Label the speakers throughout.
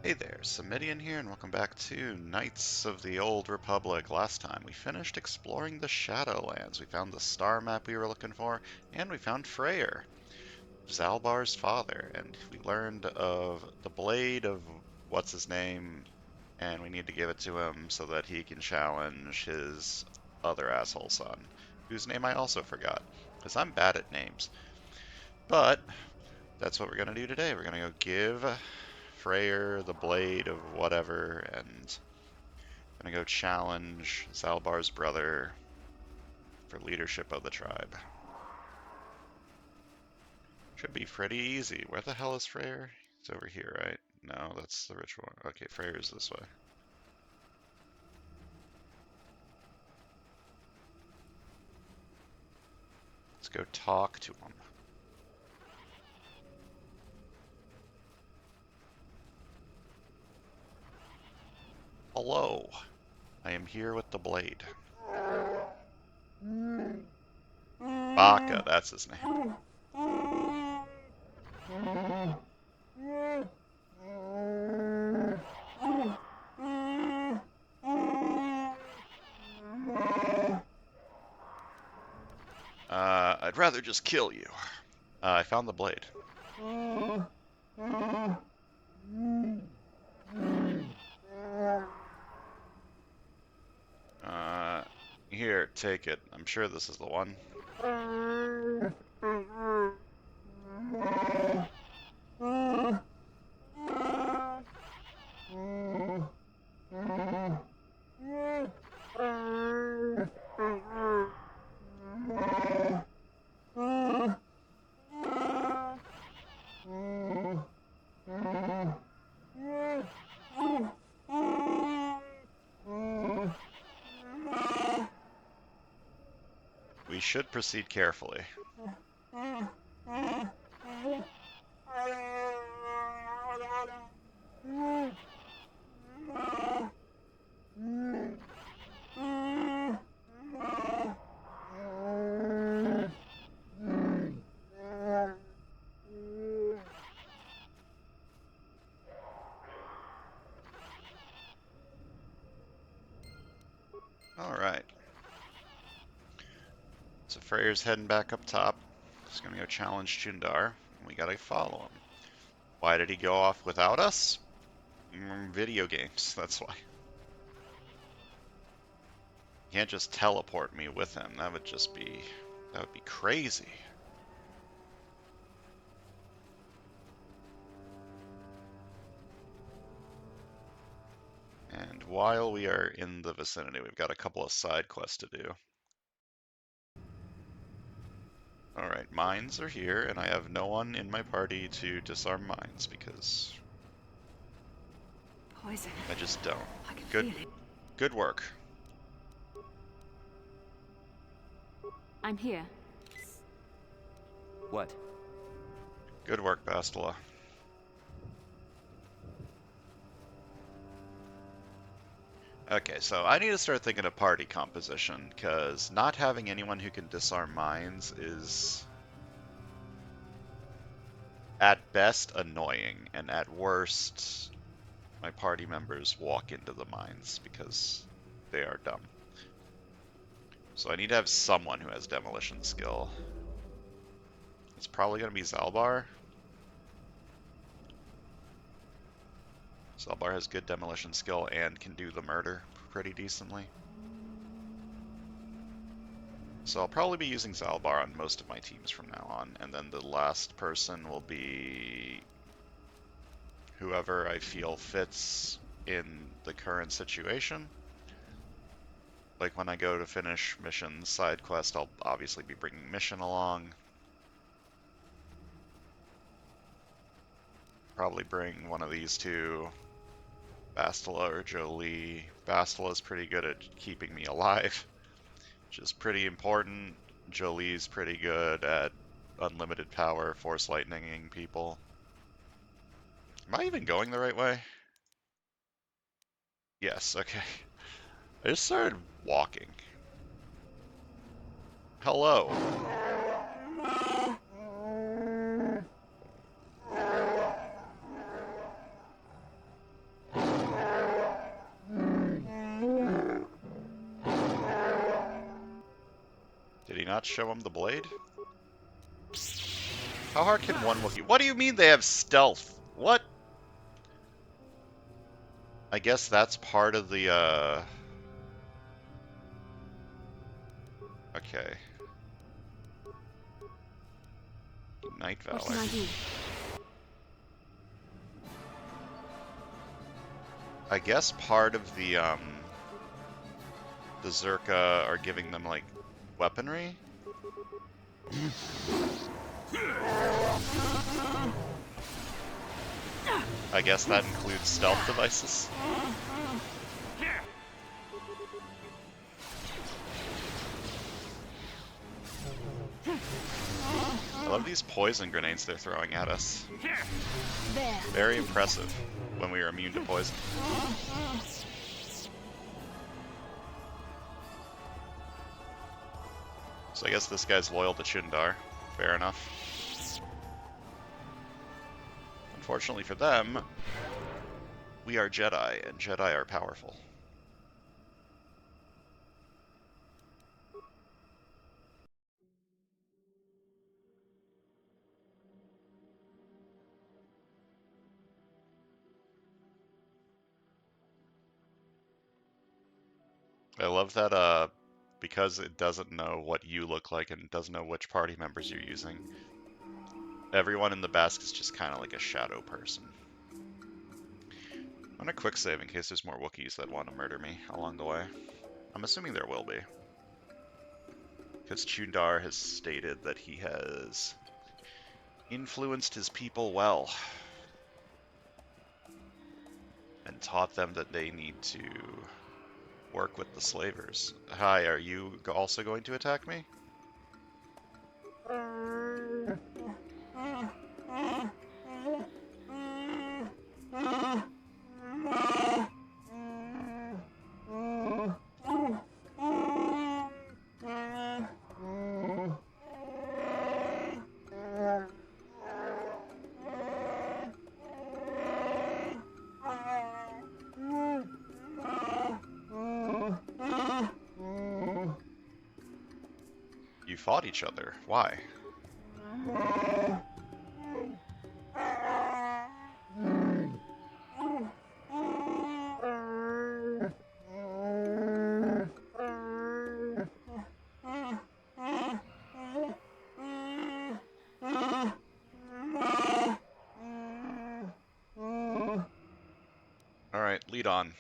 Speaker 1: Hey there, Samitian here, and welcome back to Knights of the Old Republic. Last time we finished exploring the Shadowlands. We found the star map we were looking for, and we found Freyr, Zalbar's father, and we learned of the blade of what's his name, and we need to give it to him so that he can challenge his other asshole son, whose name I also forgot, because I'm bad at names. But that's what we're gonna do today. We're gonna go give Freyr the blade of whatever, and gonna go challenge Zalbar's brother for leadership of the tribe. Should be pretty easy. Where the hell is Freyr? He's over here, right? No, that's the ritual. Okay, Freyr's this way. Let's go talk to him. Hello. I am here with the blade. Baka, that's his name. I'd rather just kill you. I found the blade. Uh, Here, take it. I'm sure this is the one. We should proceed carefully. Alright. So Freyr's heading back up top. He's gonna go challenge Chundar. We gotta follow him. Why did he go off without us? Video games, that's why. You can't just teleport me with him. That would be crazy. And while we are in the vicinity, we've got a couple of side quests to do. Alright, mines are here, and I have no one in my party to disarm mines because
Speaker 2: Poison.
Speaker 1: I just don't.
Speaker 2: I can
Speaker 1: Good,
Speaker 2: feel it.
Speaker 1: good work.
Speaker 2: I'm here.
Speaker 3: What?
Speaker 1: Good work, Bastila. Okay, so I need to start thinking of party composition, because not having anyone who can disarm mines is at best annoying, and at worst, my party members walk into the mines because they are dumb. So I need to have someone who has demolition skill. It's probably going to be Zalbar. Zalbar has good demolition skill and can do the murder pretty decently. So I'll probably be using Zalbar on most of my teams from now on, and then the last person will be whoever I feel fits in the current situation. Like when I go to finish missions, side quest, I'll obviously be bringing Mission along. Probably bring one of these two, Bastila or Jolie. Bastila's pretty good at keeping me alive, which is pretty important. Jolie's pretty good at unlimited power, force lightninging people. Am I even going the right way? Yes, okay. I just started walking. Hello. not show him the blade? How hard can one Wookiee... What do you mean they have stealth? What? I guess that's part of the, Okay. Night Valor.
Speaker 2: What can I do?
Speaker 1: I guess part of the Zerka are giving them, like, weaponry? I guess that includes stealth devices. I love these poison grenades they're throwing at us.
Speaker 2: There.
Speaker 1: Very impressive when we are immune to poison. So I guess this guy's loyal to Chundar. Fair enough. Unfortunately for them, we are Jedi, and Jedi are powerful. I love that, because it doesn't know what you look like and doesn't know which party members you're using, everyone in the Basque is just kind of like a shadow person. I'm gonna quick save in case there's more Wookiees that want to murder me along the way. I'm assuming there will be. Because Chundar has stated that he has influenced his people well. And taught them that they need to work with the slavers. Hi, are you also going to attack me? You fought each other. Why? Alright, lead on.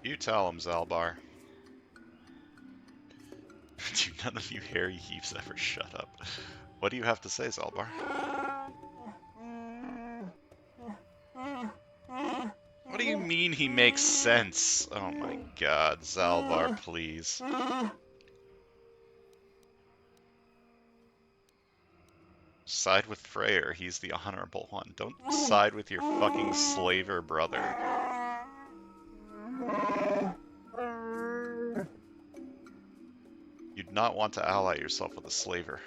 Speaker 1: You tell him, Zalbar. Do none of you hairy heaps ever shut up? What do you have to say, Zalbar? What do you mean he makes sense? Oh my god, Zalbar, please. Side with Freyr, he's the honorable one. Don't side with your fucking slaver brother. You'd not want to ally yourself with a slaver.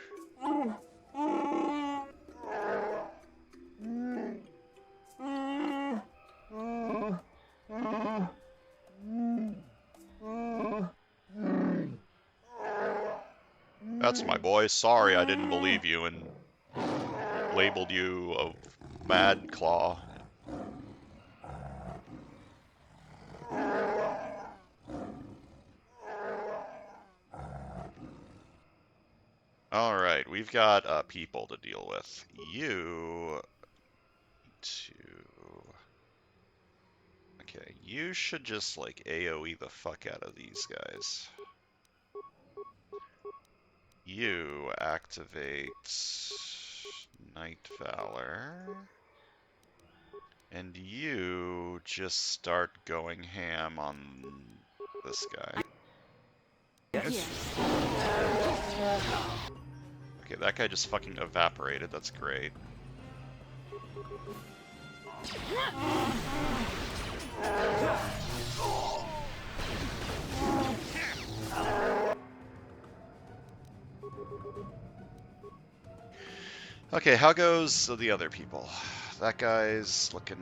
Speaker 1: That's my boy. Sorry I didn't believe you and labeled you a mad claw. Alright, we've got people to deal with. You to... Okay, you should just like AoE the fuck out of these guys. You activate Night Valor. And you just start going ham on this guy.
Speaker 2: Here.
Speaker 1: Okay, that guy just fucking evaporated. That's great. Okay, how goes the other people? That guy's looking...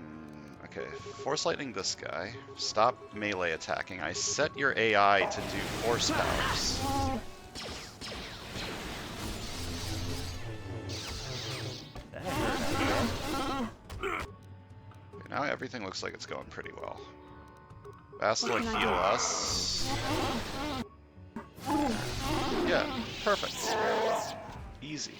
Speaker 1: Okay, Force Lightning this guy. Stop melee attacking. I set your AI to do force powers. Okay, now everything looks like it's going pretty well. Bastila heal us. Yeah, perfect. Easy.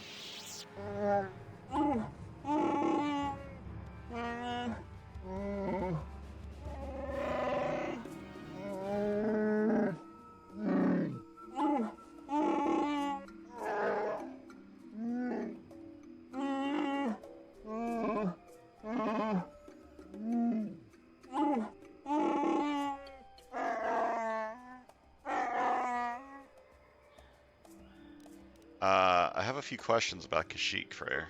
Speaker 1: I have a few questions about Kashyyyk, Freyr.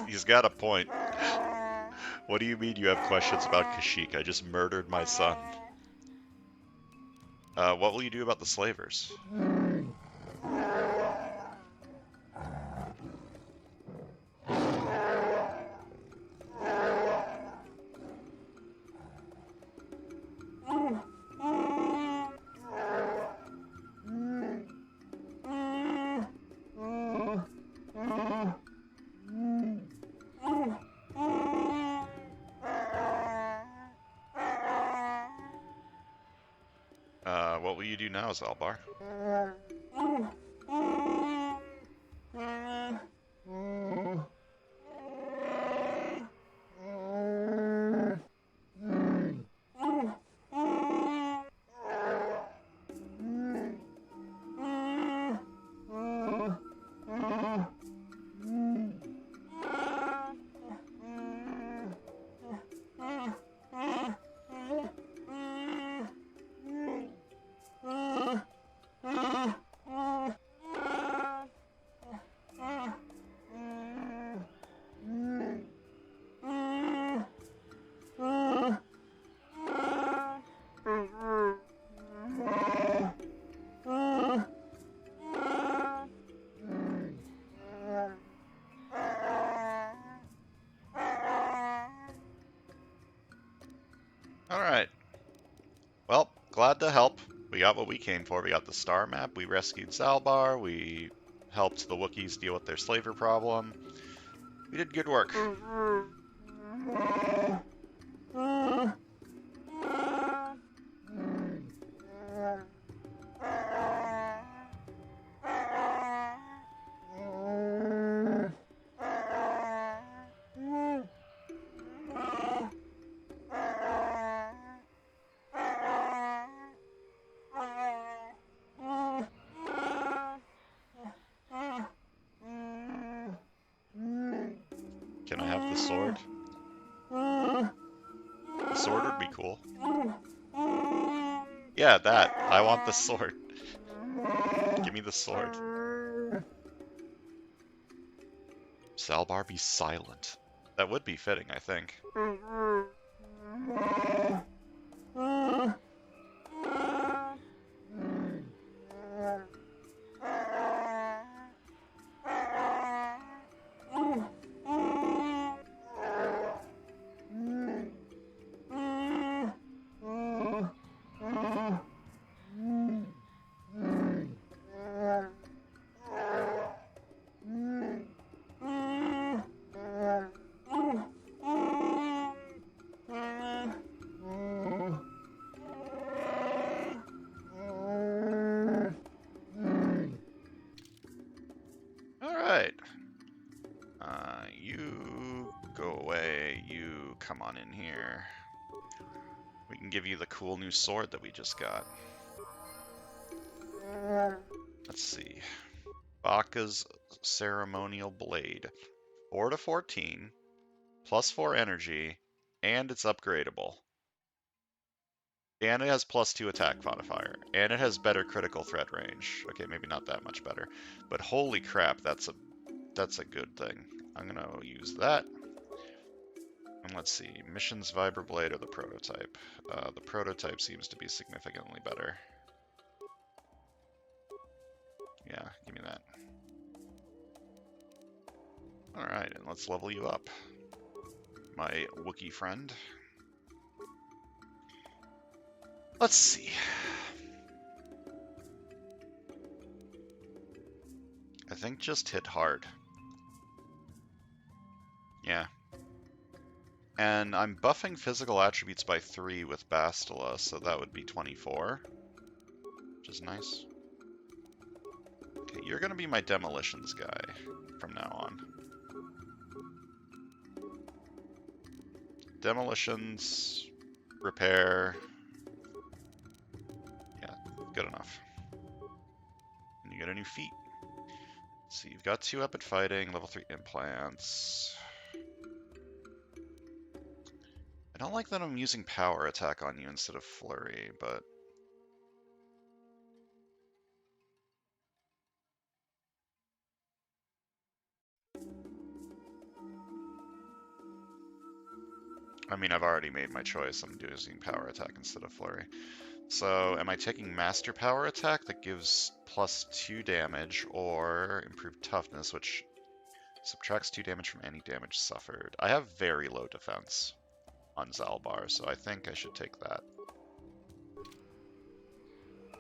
Speaker 1: He's got a point. What do you mean you have questions about Kashyyyk? I just murdered my son. What will you do about the slavers? What will you do now, Zalbar? Alright. Well, glad to help. We got what we came for. We got the star map, we rescued Zalbar, we helped the Wookiees deal with their slaver problem. We did good work. Can I have the sword? The sword would be cool. Yeah, that. I want the sword. Give me the sword. Zalbar be silent. That would be fitting, I think. come on in here. We can give you the cool new sword that we just got. Let's see. Baka's Ceremonial Blade. 4 to 14, plus 4 energy, and it's upgradable. And it has plus 2 attack modifier, and it has better critical threat range. Okay, maybe not that much better, but holy crap, that's a good thing. I'm gonna use that. And let's see, Mission's Vibroblade or the prototype? The prototype seems to be significantly better. Yeah, give me that. Alright, and let's level you up, my Wookiee friend. Let's see. I think just hit hard. Yeah. And I'm buffing physical attributes by 3 with Bastila, so that would be 24. Which is nice. Okay, you're gonna be my demolitions guy from now on. Demolitions, repair. Yeah, good enough. And you get a new feat. So you've got 2 up at fighting, level 3 implants. I don't like that I'm using power attack on you instead of flurry, but I mean, I've already made my choice. I'm using power attack instead of flurry. So am I taking master power attack that gives plus 2 damage, or improved toughness, which subtracts 2 damage from any damage suffered? I have very low defense on Zalbar, so I think I should take that.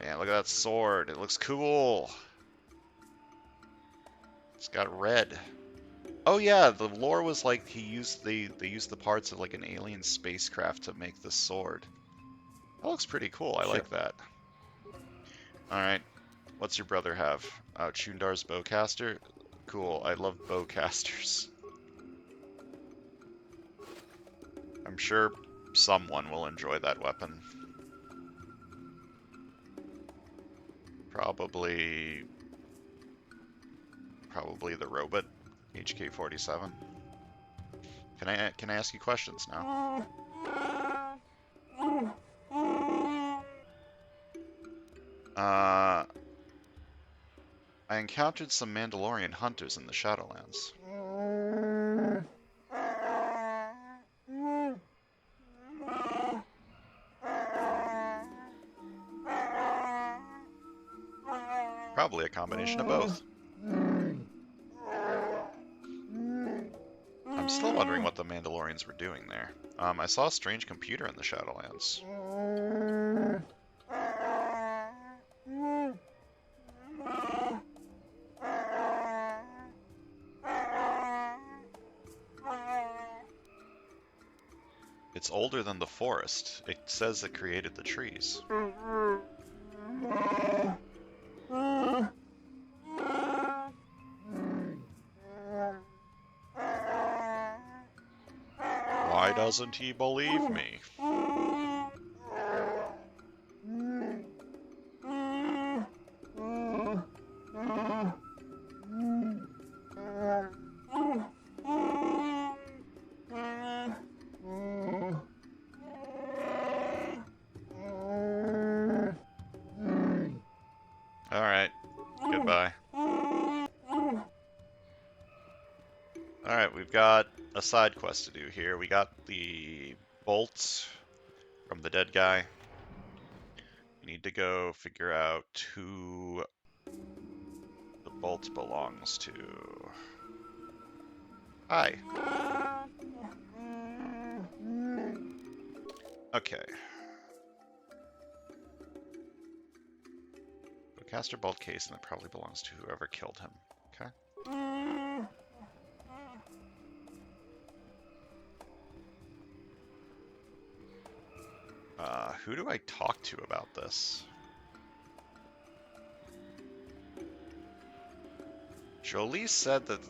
Speaker 1: Man, look at that sword. It looks cool. It's got red. Oh yeah, the lore was like they used the parts of like an alien spacecraft to make this sword. That looks pretty cool. I like that. Alright. What's your brother have? Chundar's bowcaster? Cool. I love bowcasters. I'm sure someone will enjoy that weapon. Probably the robot, HK-47. Can I ask you questions now? I encountered some Mandalorian hunters in the Shadowlands. Probably a combination of both. I'm still wondering what the Mandalorians were doing there. I saw a strange computer in the Shadowlands. It's older than the forest. It says it created the trees. Why doesn't he believe me? Alright, goodbye. Alright, we've got a side quest to do here. We got the bolt from the dead guy. We need to go figure out who the bolt belongs to. Hi. Okay. Caster bolt case, and it probably belongs to whoever killed him. Okay. Who do I talk to about this? Jolie said that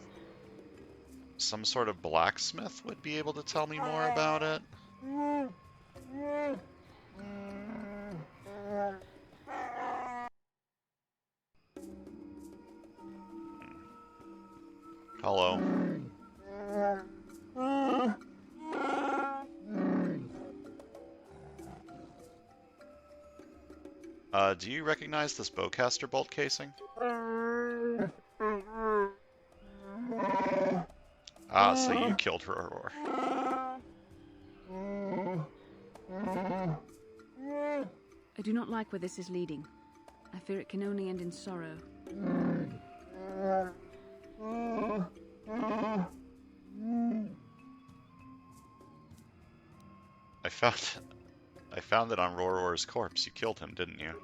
Speaker 1: some sort of blacksmith would be able to tell me more about it. Hello. Do you recognize this bowcaster bolt casing? Ah, so you killed Roror.
Speaker 2: I do not like where this is leading. I fear it can only end in sorrow.
Speaker 1: I found it on Roror's corpse. You killed him, didn't you?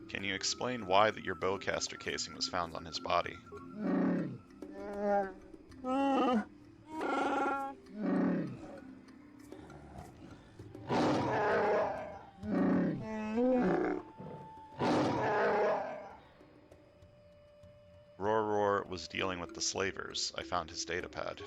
Speaker 1: Can you explain why that your bowcaster casing was found on his body? Roror was dealing with the slavers. I found his datapad.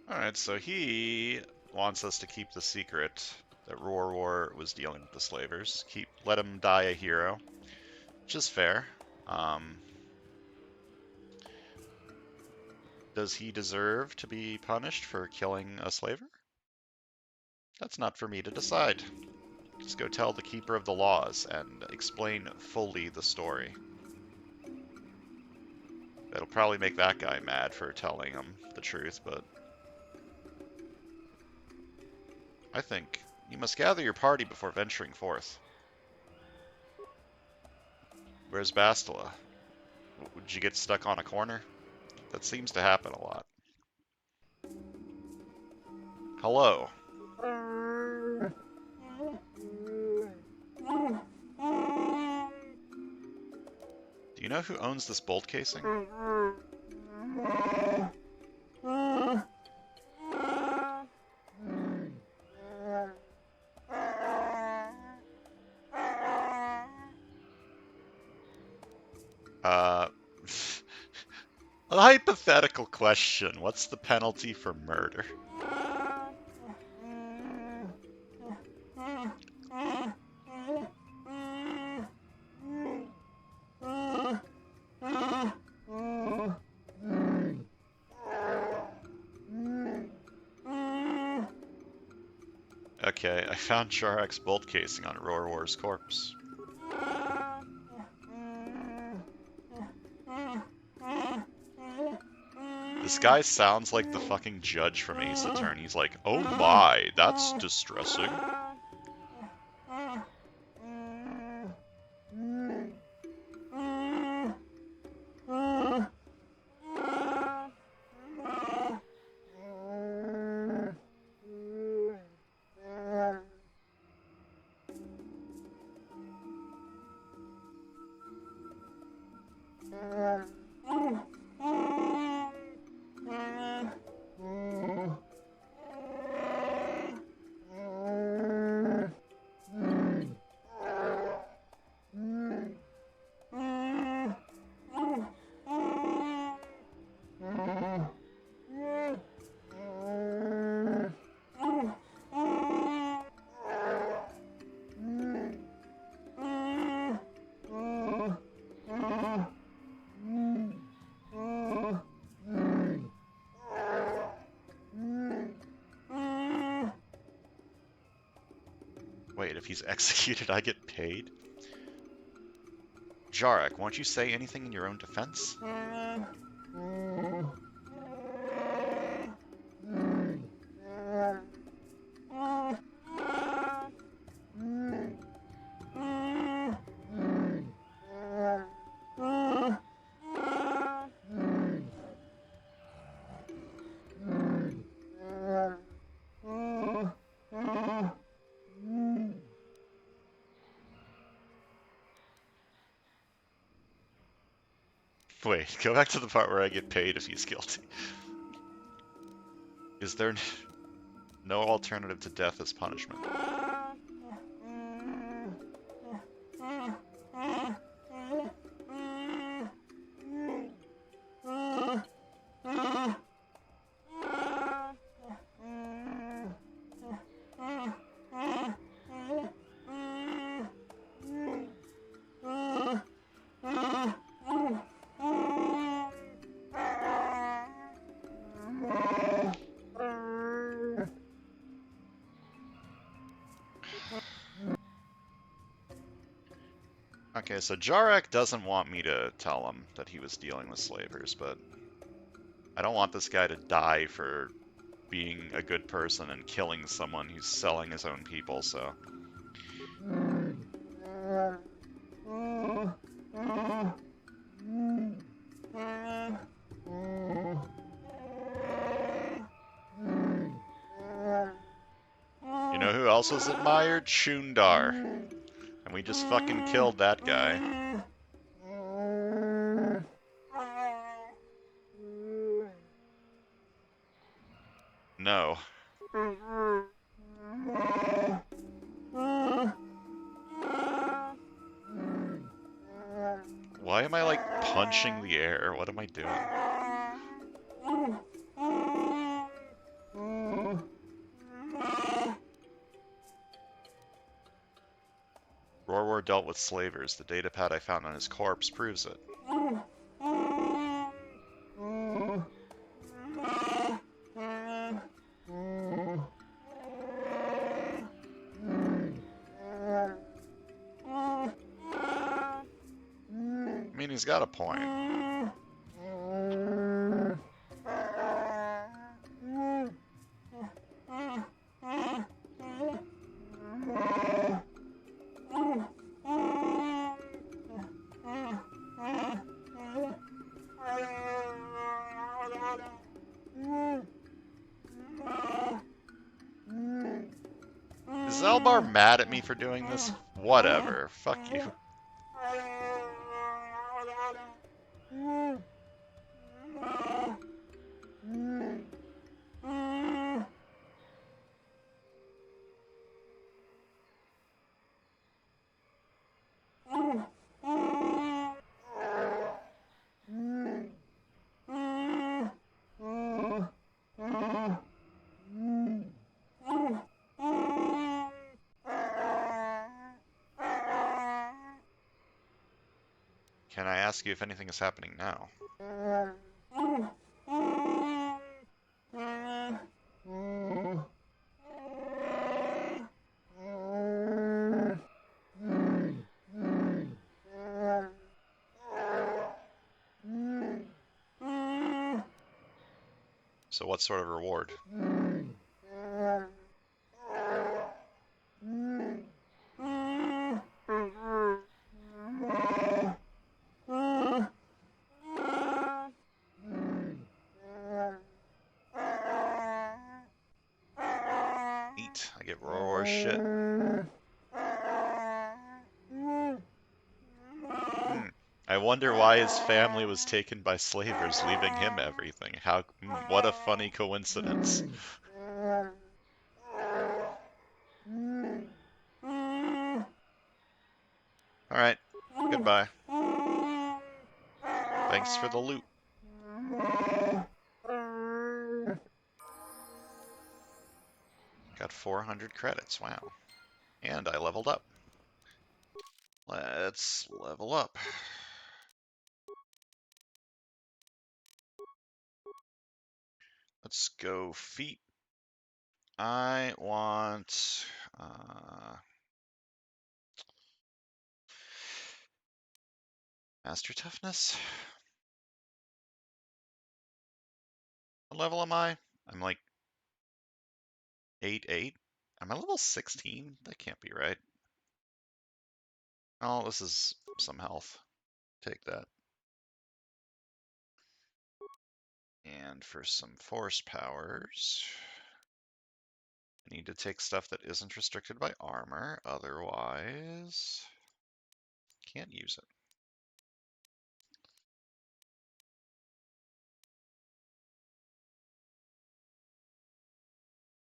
Speaker 1: Alright, so he wants us to keep the secret that Roror was dealing with the slavers. Let him die a hero, which is fair. Does he deserve to be punished for killing a slaver? That's not for me to decide. Just go tell the Keeper of the Laws and explain fully the story. It'll probably make that guy mad for telling him the truth, but I think you must gather your party before venturing forth. Where's Bastila? Would you get stuck on a corner? That seems to happen a lot. Hello. Do you know who owns this bolt casing? A hypothetical question. What's the penalty for murder? Okay, I found Jarek's bolt casing on Roror's corpse. This guy sounds like the fucking judge from Ace Attorney. He's like, oh my, that's distressing. Wait, if he's executed, I get paid? Jarek, won't you say anything in your own defense? Wait, go back to the part where I get paid if he's guilty. Is there no alternative to death as punishment? Okay, so Jarek doesn't want me to tell him that he was dealing with slavers, but I don't want this guy to die for being a good person and killing someone who's selling his own people, so... You know who else was admired? Shundar. And we just fucking killed that guy. No. Why am I, like, punching the air? What am I doing? Rorwar dealt with slavers. The datapad I found on his corpse proves it. I mean, he's got a point. Is Zelbar mad at me for doing this? Whatever. Fuck you. Can I ask you if anything is happening now? So what sort of reward? Eat. I get Rorwar shit. I wonder why his family was taken by slavers, leaving him everything. What a funny coincidence. Alright, goodbye. Thanks for the loot. Got 400 credits, wow. And I leveled up. Let's level up. Let's go feet. I want... Master Toughness? What level am I? I'm like 8-8. Am I level 16? That can't be right. Oh, this is some health. Take that. And for some force powers, I need to take stuff that isn't restricted by armor, otherwise can't use it.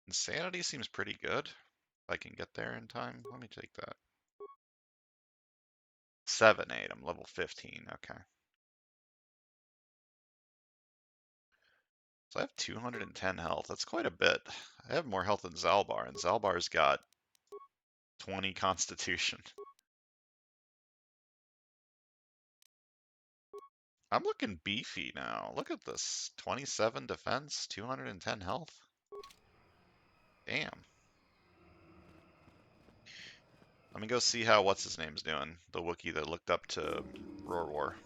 Speaker 1: Insanity seems pretty good. If I can get there in time. Let me take that. 7-8. I'm level 15. Okay. So I have 210 health. That's quite a bit. I have more health than Zalbar, and Zalbar's got 20 constitution. I'm looking beefy now. Look at this. 27 defense, 210 health. Damn. Let me go see how what's-his-name's doing. The Wookiee that looked up to Roar.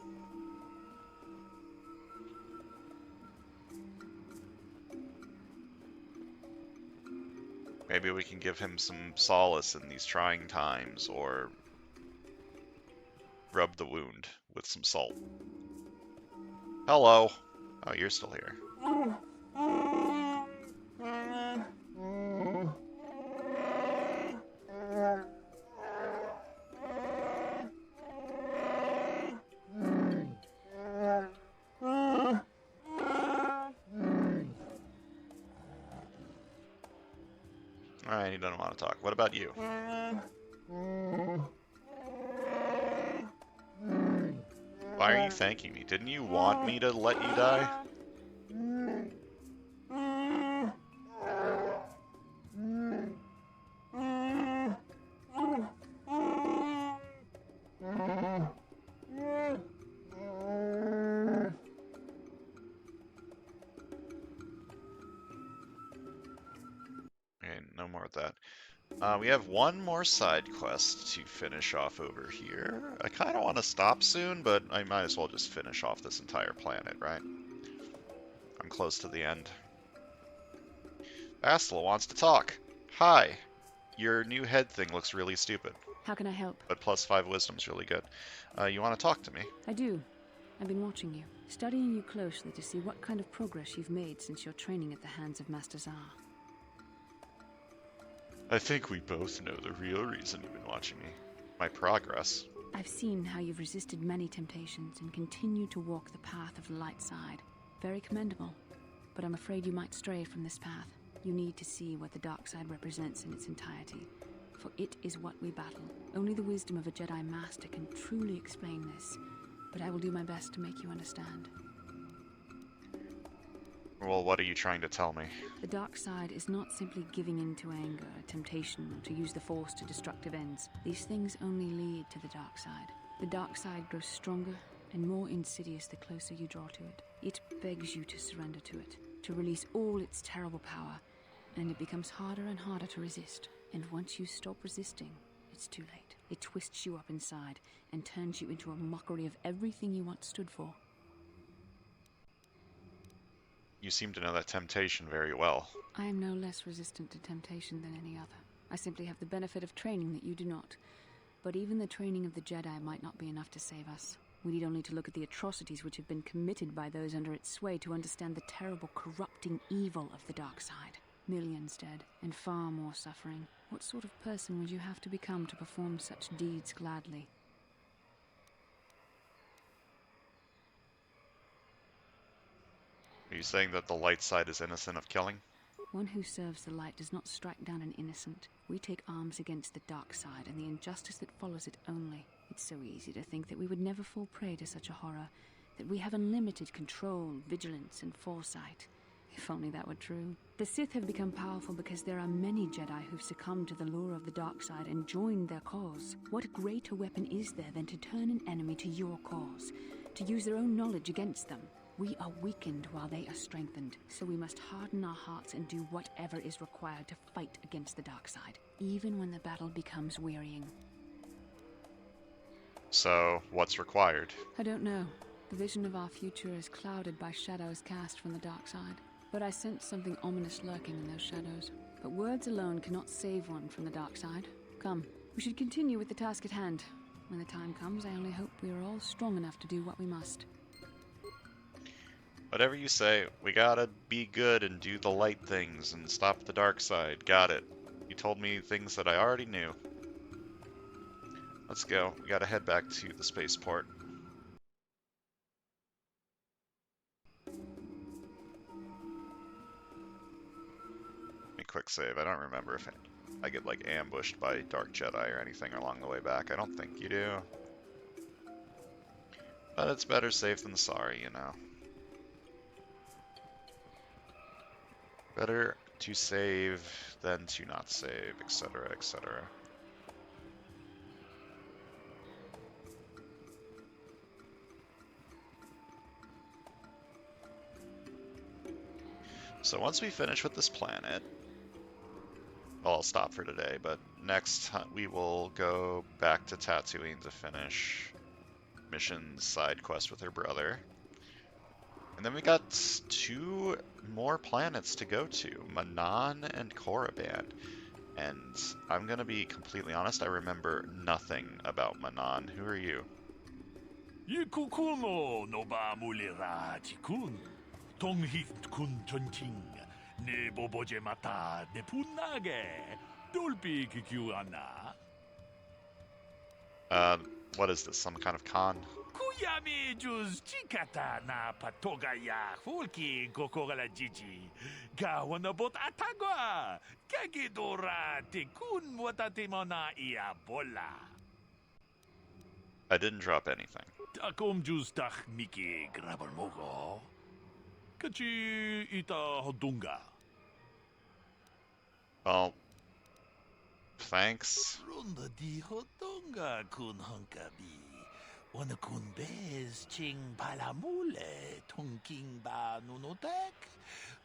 Speaker 1: Maybe we can give him some solace in these trying times, or rub the wound with some salt. Hello. Oh, you're still here. Alright, he doesn't want to talk. What about you? Why are you thanking me? Didn't you want me to let you die? Okay, no more of that. We have one more side quest to finish off over here. I kind of want to stop soon, but I might as well just finish off this entire planet, right? I'm close to the end. Bastila wants to talk. Hi. Your new head thing looks really stupid.
Speaker 2: How can I help?
Speaker 1: But +5 wisdom's really good. You want to talk to me?
Speaker 2: I do. I've been watching you, studying you closely to see what kind of progress you've made since your training at the hands of Master Zar.
Speaker 1: I think we both know the real reason you've been watching me. My progress.
Speaker 2: I've seen how you've resisted many temptations and continued to walk the path of the light side. Very commendable. But I'm afraid you might stray from this path. You need to see what the dark side represents in its entirety. For it is what we battle. Only the wisdom of a Jedi Master can truly explain this. But I will do my best to make you understand.
Speaker 1: Well, what are you trying to tell me?
Speaker 2: The dark side is not simply giving in to anger, temptation, or to use the Force to destructive ends. These things only lead to the dark side. The dark side grows stronger and more insidious the closer you draw to it. It begs you to surrender to it, to release all its terrible power, and it becomes harder and harder to resist. And once you stop resisting, it's too late. It twists you up inside and turns you into a mockery of everything you once stood for.
Speaker 1: You seem to know that temptation very well.
Speaker 2: I am no less resistant to temptation than any other. I simply have the benefit of training that you do not. But even the training of the Jedi might not be enough to save us. We need only to look at the atrocities which have been committed by those under its sway to understand the terrible, corrupting evil of the dark side. Millions dead, and far more suffering. What sort of person would you have to become to perform such deeds gladly?
Speaker 1: Are you saying that the light side is innocent of killing?
Speaker 2: One who serves the light does not strike down an innocent. We take arms against the dark side and the injustice that follows it only. It's so easy to think that we would never fall prey to such a horror, that we have unlimited control, vigilance, and foresight. If only that were true. The Sith have become powerful because there are many Jedi who've succumbed to the lure of the dark side and joined their cause. What greater weapon is there than to turn an enemy to your cause, to use their own knowledge against them? We are weakened while they are strengthened, so we must harden our hearts and do whatever is required to fight against the dark side, even when the battle becomes wearying.
Speaker 1: So, what's required?
Speaker 2: I don't know. The vision of our future is clouded by shadows cast from the dark side. But I sense something ominous lurking in those shadows. But words alone cannot save one from the dark side. Come, we should continue with the task at hand. When the time comes, I only hope we are all strong enough to do what we must.
Speaker 1: Whatever you say, we gotta be good and do the light things and stop the dark side. Got it. You told me things that I already knew. Let's go. We gotta head back to the spaceport. Let me quick save. I don't remember if I get, like, ambushed by Dark Jedi or anything along the way back. I don't think you do. But it's better safe than sorry, you know. Better to save than to not save, etc., etc. So once we finish with this planet, well, I'll stop for today, but next we will go back to Tatooine to finish Mission's side quest with her brother. And then we got 2 more planets to go to, Manan and Korriban. And I'm gonna be completely honest, I remember nothing about Manan. Who are you?
Speaker 3: Yikukuno no ba mulira tikun. Tonghit kun chonching. Ne boboje mata ne punage. Dolpi kikiuana.
Speaker 1: What is this? Some kind of con?
Speaker 3: Kuyami juz chikata na patogaya fulki kokogala jiji. Gawanabot atagwa. Kagidora tikun watatimona ia bola.
Speaker 1: I didn't drop anything.
Speaker 3: Takom juz tach miki grabarmogo. Kachi ita hodunga.
Speaker 1: Well, thanks.
Speaker 3: Runda di hodunga kun hunkabi. Wana kun bez ching palamule tunking ba nunotek.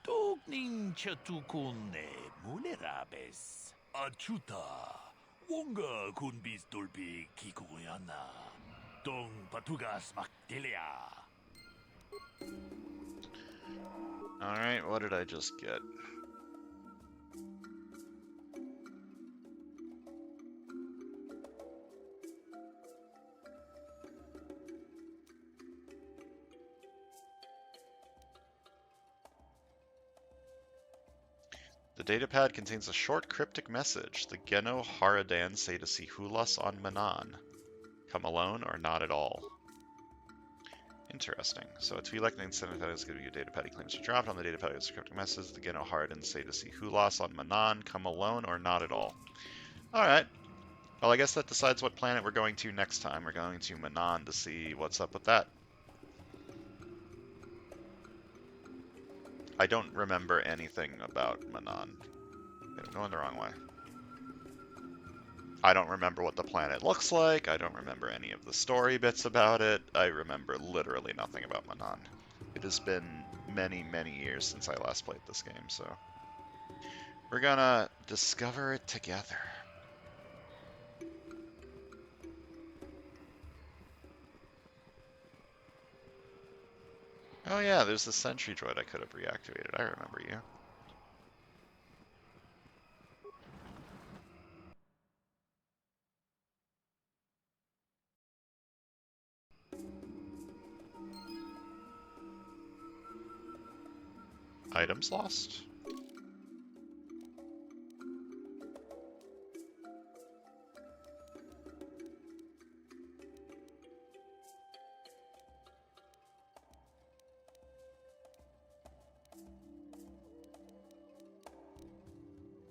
Speaker 3: Tukning chatukune mulerabes. Achuta. Wonga kun bis dulpi kikuyana. Dong patugas makdelia.
Speaker 1: Alright, what did I just get? The datapad contains a short cryptic message. The Geno Haradan say to see Hulas on Manan. Come alone or not at all. Interesting. So a Twi'lek named Senathan is going to be a datapad he claims he dropped. On the datapad is a cryptic message. The Geno Haradan say to see Hulas on Manan. Come alone or not at all. Alright. Well, I guess that decides what planet we're going to next time. We're going to Manan to see what's up with that. I don't remember anything about Manan. I'm going the wrong way. I don't remember what the planet looks like. I don't remember any of the story bits about it. I remember literally nothing about Manan. It has been many, many years since I last played this game, so we're gonna discover it together. Oh yeah, there's the sentry droid I could have reactivated. I remember you. Items lost?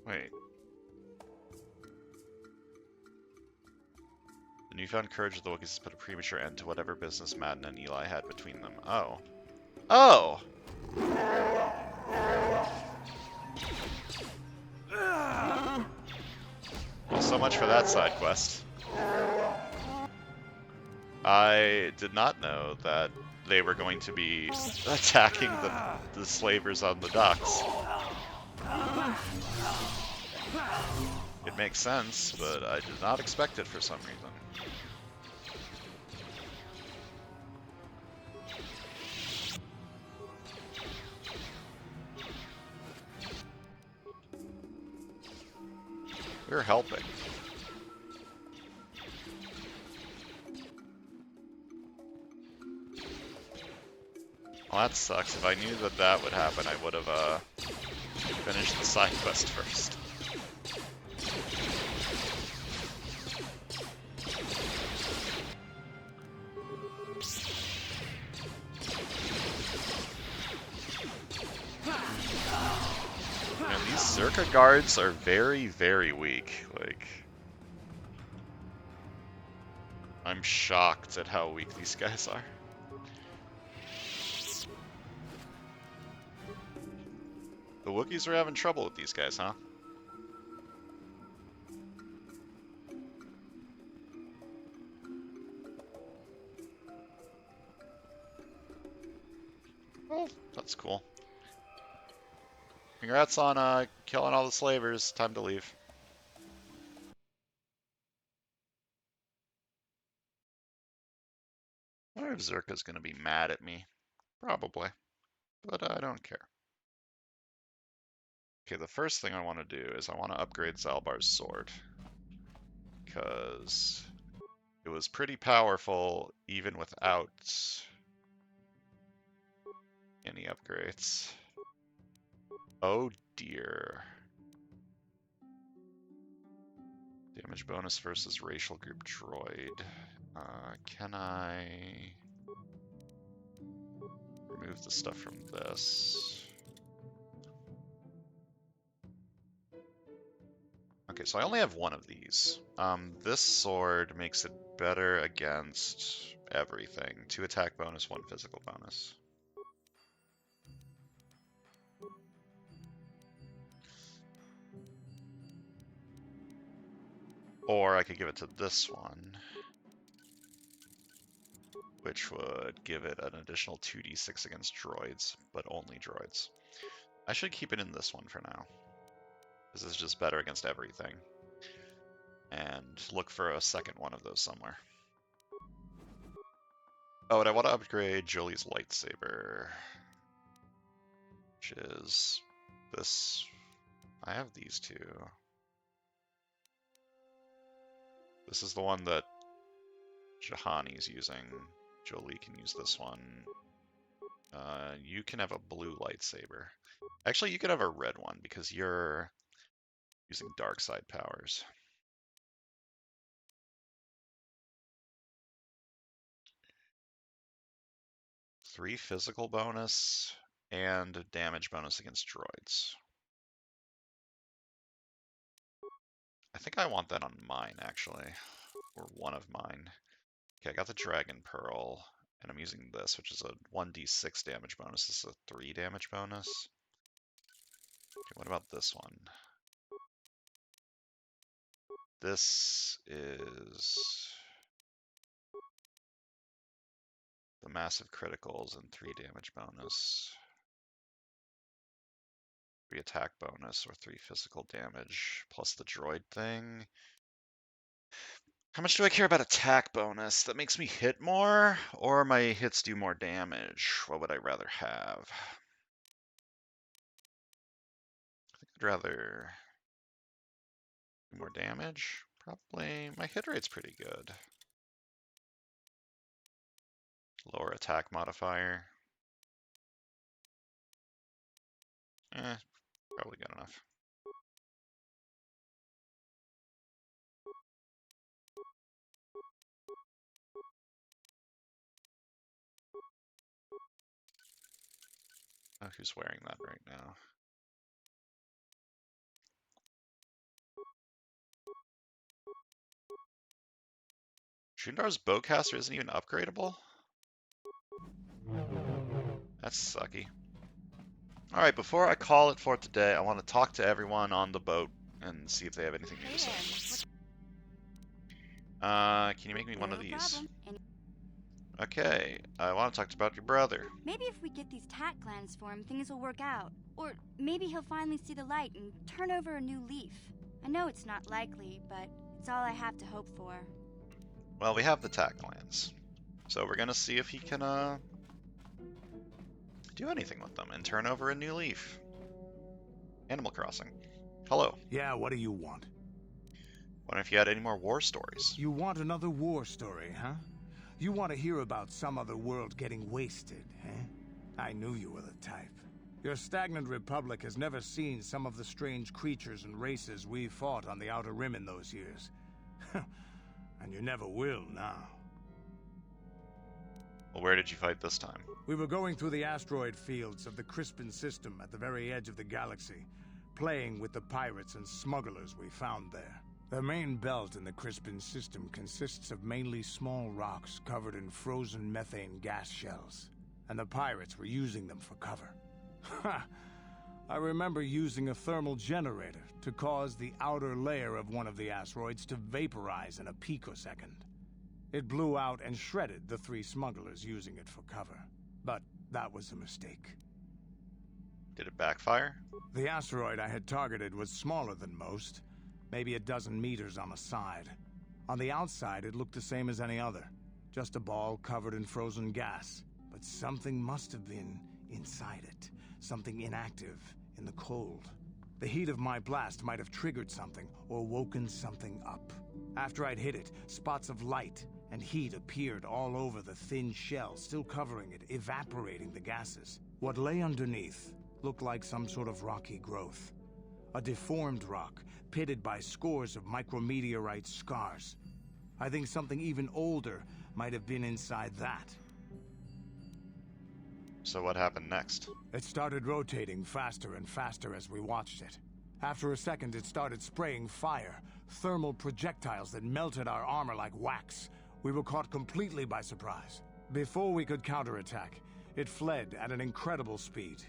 Speaker 1: Wait. The newfound courage of the Wookiees has put a premature end to whatever business Madden and Eli had between them. Oh. Oh! Well, so much for that side quest. I did not know that they were going to be attacking the slavers on the docks. It makes sense, but I did not expect it for some reason. We're helping. Well, that sucks. If I knew that that would happen, I would have finished the side quest first. Man, these Zerka guards are very, very weak. Like, I'm shocked at how weak these guys are. The Wookiees are having trouble with these guys, huh? Oh, that's cool. Congrats on killing all the slavers. Time to leave. I wonder if Zerka's gonna be mad at me. Probably. But I don't care. Okay, the first thing I want to do is I want to upgrade Zalbar's sword. Because it was pretty powerful even without any upgrades. Oh dear. Damage bonus versus racial group droid. Can I remove the stuff from this? Okay, so I only have one of these. This sword makes it better against everything. 2 attack bonus, 1 physical bonus. Or I could give it to this one, which would give it an additional 2d6 against droids, but only droids. I should keep it in this one for now. This is just better against everything. And look for a second one of those somewhere. Oh, and I want to upgrade Jolie's lightsaber, which is this. I have these two. This is the one that Jahani's using. Jolie can use this one. You can have a blue lightsaber. Actually, you can have a red one because you're using dark side powers. Three physical bonus and damage bonus against droids. I think I want that on mine, actually, or one of mine. Okay, I got the Dragon Pearl, and I'm using this, which is a 1d6 damage bonus. This is a 3 damage bonus. Okay, what about this one? This is the massive criticals and 3 damage bonus. 3 attack bonus or 3 physical damage, plus the droid thing. How much do I care about attack bonus? That makes me hit more, or my hits do more damage? What would I rather have? I think I'd rather do more damage. Probably. My hit rate's pretty good. Lower attack modifier. Probably good enough. Oh, who's wearing that right now? Shundar's bowcaster isn't even upgradable? That's sucky. Alright, before I call it for today, I want to talk to everyone on the boat and see if they have anything new to say. Can you make me one of these? Okay, I want to talk about your brother.
Speaker 4: Maybe if we get these tack glands for him, things will work out. Or maybe he'll finally see the light and turn over a new leaf. I know it's not likely, but it's all I have to hope for.
Speaker 1: Well, we have the tack glands. So we're gonna see if he can, do anything with them and turn over a new leaf. Animal Crossing. Hello.
Speaker 5: Yeah, what do you want?
Speaker 1: Wonder if you had any more war stories.
Speaker 5: You want another war story, huh? You want to hear about some other world getting wasted, eh? I knew you were the type. Your stagnant republic has never seen some of the strange creatures and races we fought on the Outer Rim in those years. And you never will now.
Speaker 1: Well, where did you fight this time?
Speaker 5: We were going through the asteroid fields of the Crispin system at the very edge of the galaxy. playing with the pirates and smugglers we found there. The main belt in the Crispin system consists of mainly small rocks covered in frozen methane gas shells, and the pirates were using them for cover. Ha! I remember using a thermal generator to cause the outer layer of one of the asteroids to vaporize in a picosecond. It blew out and shredded the 3 smugglers using it for cover. But that was a mistake.
Speaker 1: Did it backfire?
Speaker 5: The asteroid I had targeted was smaller than most, maybe a dozen meters on a side. On the outside, it looked the same as any other, just a ball covered in frozen gas. But something must have been inside it, something inactive in the cold. The heat of my blast might have triggered something or woken something up. After I'd hit it, spots of light and heat appeared all over the thin shell, still covering it, evaporating the gases. What lay underneath looked like some sort of rocky growth. A deformed rock, pitted by scores of micrometeorite scars. I think something even older might have been inside that.
Speaker 1: So what happened next?
Speaker 5: It started rotating faster and faster as we watched it. After a second, it started spraying fire, thermal projectiles that melted our armor like wax. We were caught completely by surprise. Before we could counterattack, it fled at an incredible speed.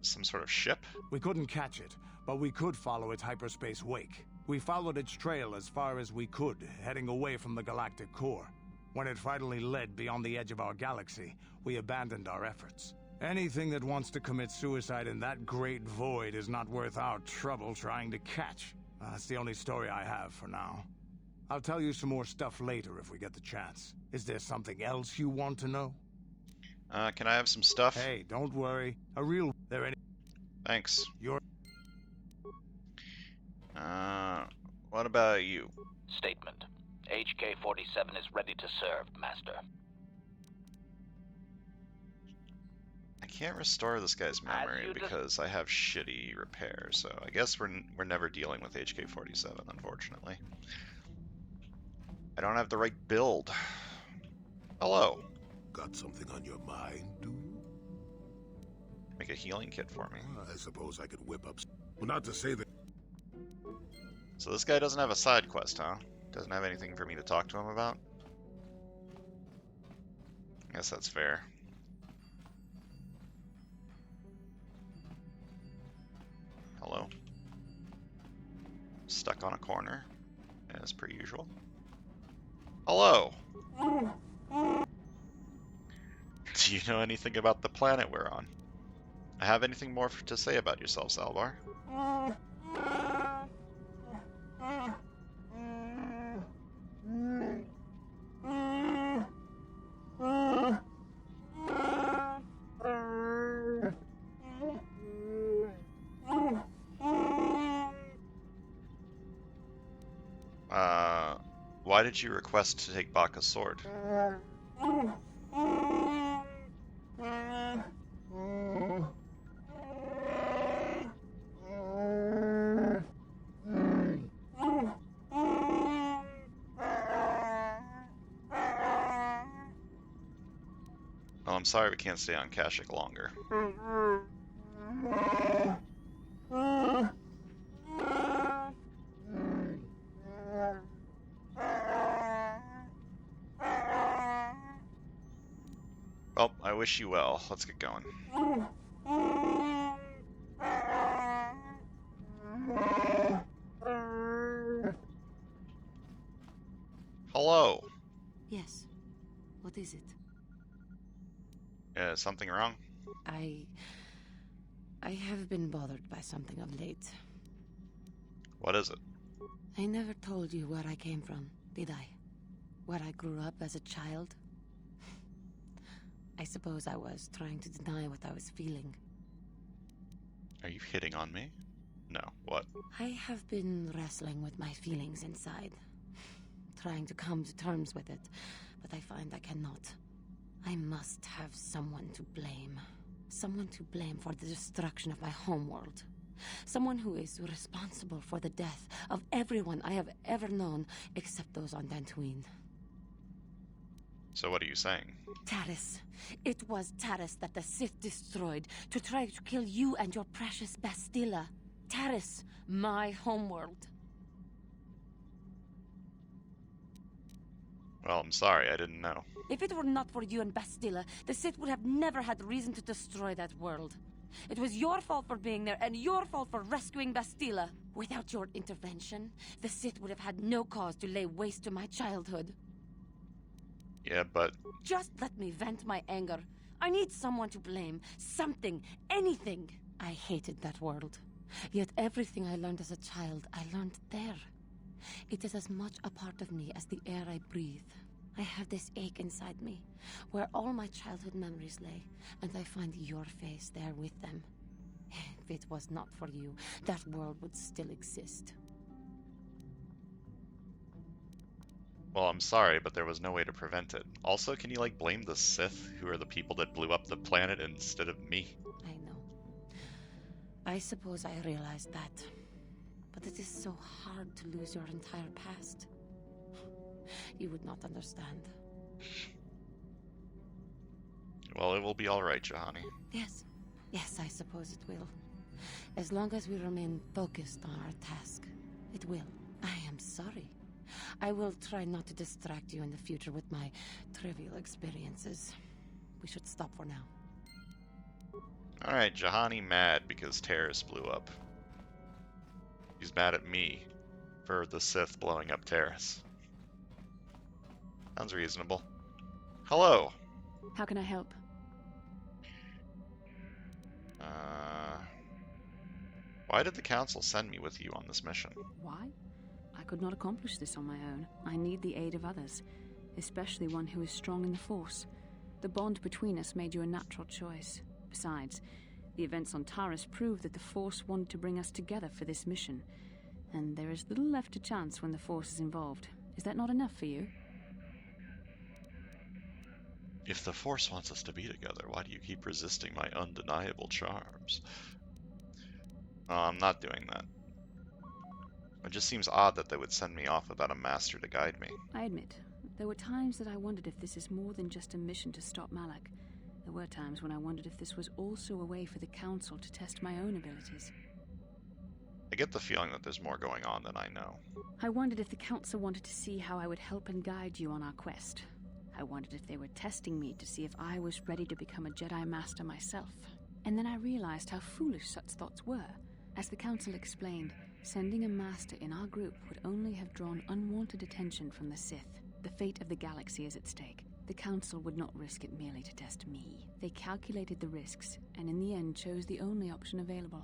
Speaker 1: Some sort of ship?
Speaker 5: We couldn't catch it, but we could follow its hyperspace wake. We followed its trail as far as we could, heading away from the galactic core. When it finally led beyond the edge of our galaxy, we abandoned our efforts. Anything that wants to commit suicide in that great void is not worth our trouble trying to catch. That's the only story I have for now. I'll tell you some more stuff later if we get the chance. Is there something else you want to know?
Speaker 1: Can I have some stuff?
Speaker 5: Hey, don't worry.
Speaker 1: Thanks.
Speaker 5: You're...
Speaker 1: What about you?
Speaker 6: Statement. HK-47 is ready to serve, Master.
Speaker 1: I can't restore this guy's memory because I have shitty repair, so I guess we're never dealing with HK-47, unfortunately. I don't have the right build. Hello.
Speaker 7: Got something on your mind, do you?
Speaker 1: Make a healing kit for me.
Speaker 7: I suppose I could whip up... Well, not to say that...
Speaker 1: So this guy doesn't have a side quest, huh? Doesn't have anything for me to talk to him about? I guess that's fair. Hello. Stuck on a corner, as per usual. Hello! Do you know anything about the planet we're on? I have anything more to say about yourself, Salvar? Why did you request to take Baka's sword? Oh, I'm sorry we can't stay on Kashyyyk longer. Well, I wish you well. Let's get going. Hello.
Speaker 2: Yes. What is it?
Speaker 1: Is something wrong?
Speaker 2: I have been bothered by something of late.
Speaker 1: What is it?
Speaker 2: I never told you where I came from, did I? Where I grew up as a child? I suppose I was trying to deny what I was feeling.
Speaker 1: Are you hitting on me? No. What?
Speaker 2: I have been wrestling with my feelings inside. Trying to come to terms with it, but I find I cannot. I must have someone to blame. Someone to blame for the destruction of my homeworld. Someone who is responsible for the death of everyone I have ever known, except those on Dantooine.
Speaker 1: So what are you saying?
Speaker 8: Taris. It was Taris that the Sith destroyed to try to kill you and your precious Bastilla. Taris, my homeworld.
Speaker 1: Well, I'm sorry, I didn't know.
Speaker 8: If it were not for you and Bastilla, the Sith would have never had reason to destroy that world. It was your fault for being there, and your fault for rescuing Bastilla. Without your intervention, the Sith would have had no cause to lay waste to my childhood.
Speaker 1: Yeah, but...
Speaker 8: Just let me vent my anger. I need someone to blame. Something. Anything. I hated that world. Yet everything I learned as a child, I learned there. It is as much a part of me as the air I breathe. I have this ache inside me, where all my childhood memories lay, and I find your face there with them. If it was not for you, that world would still exist.
Speaker 1: Well, I'm sorry, but there was no way to prevent it. Also, can you, like, blame the Sith, who are the people that blew up the planet, instead of me?
Speaker 8: I know. I suppose I realized that. But it is so hard to lose your entire past. You would not understand.
Speaker 1: Well, it will be alright, Jahani.
Speaker 8: Yes. Yes, I suppose it will. As long as we remain focused on our task, it will. I am sorry. I will try not to distract you in the future with my trivial experiences. We should stop for now.
Speaker 1: Alright, Jahani mad because Terrace blew up. He's mad at me for the Sith blowing up Terrace. Sounds reasonable. Hello!
Speaker 2: How can I help?
Speaker 1: Why did the Council send me with you on this mission?
Speaker 2: Why? I could not accomplish this on my own. I need the aid of others, especially one who is strong in the Force. The bond between us made you a natural choice. Besides, the events on Taris prove that the Force wanted to bring us together for this mission, and there is little left to chance when the Force is involved. Is that not enough for you?
Speaker 1: If the Force wants us to be together, why do you keep resisting my undeniable charms? I'm not doing that. It just seems odd that they would send me off without a master to guide me.
Speaker 2: I admit, there were times that I wondered if this is more than just a mission to stop Malak. There were times when I wondered if this was also a way for the Council to test my own abilities.
Speaker 1: I get the feeling that there's more going on than I know.
Speaker 2: I wondered if the Council wanted to see how I would help and guide you on our quest. I wondered if they were testing me to see if I was ready to become a Jedi Master myself. And then I realized how foolish such thoughts were. As the Council explained, sending a Master in our group would only have drawn unwanted attention from the Sith. The fate of the galaxy is at stake. The Council would not risk it merely to test me. They calculated the risks, and in the end chose the only option available.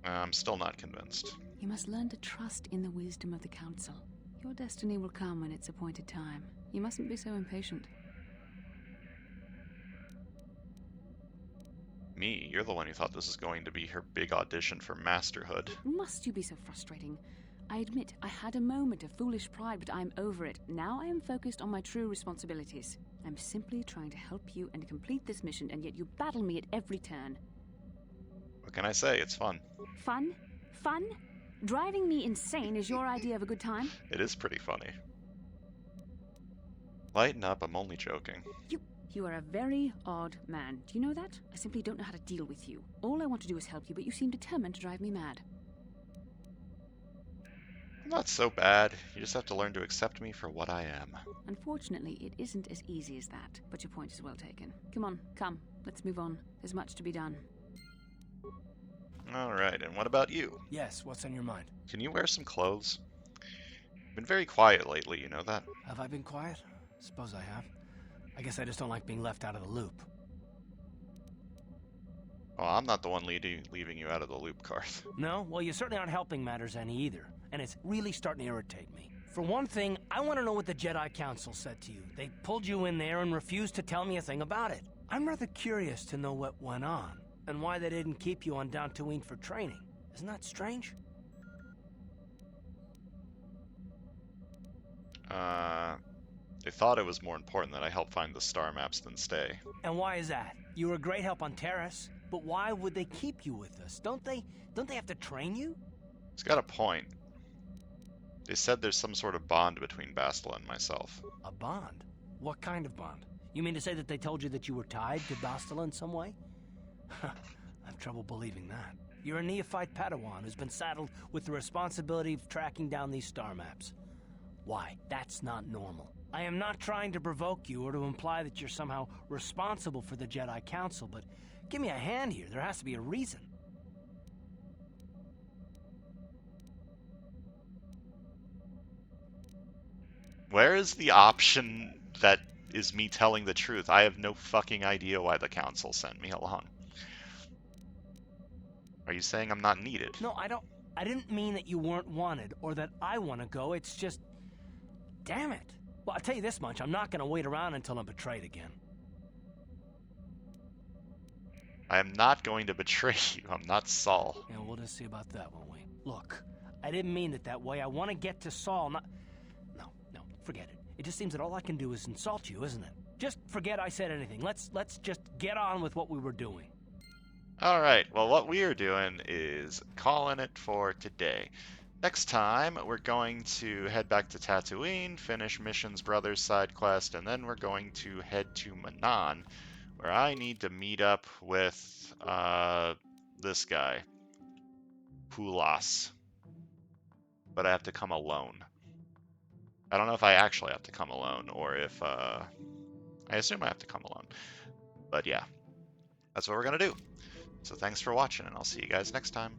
Speaker 1: I'm still not convinced.
Speaker 2: You must learn to trust in the wisdom of the Council. Your destiny will come when it's appointed time. You mustn't be so impatient.
Speaker 1: Me? You're the one who thought this was going to be her big audition for masterhood.
Speaker 2: Must you be so frustrating? I admit, I had a moment of foolish pride, but I'm over it. Now I am focused on my true responsibilities. I'm simply trying to help you and complete this mission, and yet you battle me at every turn.
Speaker 1: What can I say? It's fun.
Speaker 2: Fun? Fun? Driving me insane is your idea of a good time?
Speaker 1: It is pretty funny. Lighten up, I'm only joking.
Speaker 2: You are a very odd man. Do you know that? I simply don't know how to deal with you. All I want to do is help you, but you seem determined to drive me mad.
Speaker 1: I'm not so bad. You just have to learn to accept me for what I am.
Speaker 2: Unfortunately, it isn't as easy as that, but your point is well taken. Come on, come. Let's move on. There's much to be done.
Speaker 1: Alright, and what about you?
Speaker 9: Yes, what's on your mind?
Speaker 1: Can you wear some clothes? You've been very quiet lately, you know that?
Speaker 9: Have I been quiet? Suppose I have. I guess I just don't like being left out of the loop.
Speaker 1: Well, I'm not the one leaving you out of the loop, Karth.
Speaker 9: No? Well, you certainly aren't helping matters any either. And it's really starting to irritate me. For one thing, I want to know what the Jedi Council said to you. They pulled you in there and refused to tell me a thing about it. I'm rather curious to know what went on, and why they didn't keep you on Dantooine for training. Isn't that strange?
Speaker 1: They thought it was more important that I help find the star maps than stay.
Speaker 9: And why is that? You were a great help on Taris, but why would they keep you with us? Don't they have to train you?
Speaker 1: He's got a point. They said there's some sort of bond between Bastila and myself.
Speaker 9: A bond? What kind of bond? You mean to say that they told you that you were tied to Bastila in some way? I have trouble believing that. You're a neophyte Padawan who's been saddled with the responsibility of tracking down these star maps. Why? That's not normal. I am not trying to provoke you or to imply that you're somehow responsible for the Jedi Council, but give me a hand here. There has to be a reason.
Speaker 1: Where is the option that is me telling the truth? I have no fucking idea why the council sent me along. Are you saying I'm not needed?
Speaker 9: No, I didn't mean that you weren't wanted or that I want to go. It's just... Damn it. Well, I'll tell you this much. I'm not going to wait around until I'm betrayed again.
Speaker 1: I am not going to betray you. I'm not Saul.
Speaker 9: Yeah, we'll just see about that, won't we? Look, I didn't mean it that way. I want to get to Saul, not... No, forget it. It just seems that all I can do is insult you, isn't it? Just forget I said anything. Let's just get on with what we were doing.
Speaker 1: Alright, well what we are doing is calling it for today. Next time, we're going to head back to Tatooine, finish Mission's Brothers side quest, and then we're going to head to Manan, where I need to meet up with, this guy, Pulas. But I have to come alone. I don't know if I actually have to come alone, or if, I assume I have to come alone. But yeah, that's what we're gonna do. So thanks for watching, and I'll see you guys next time.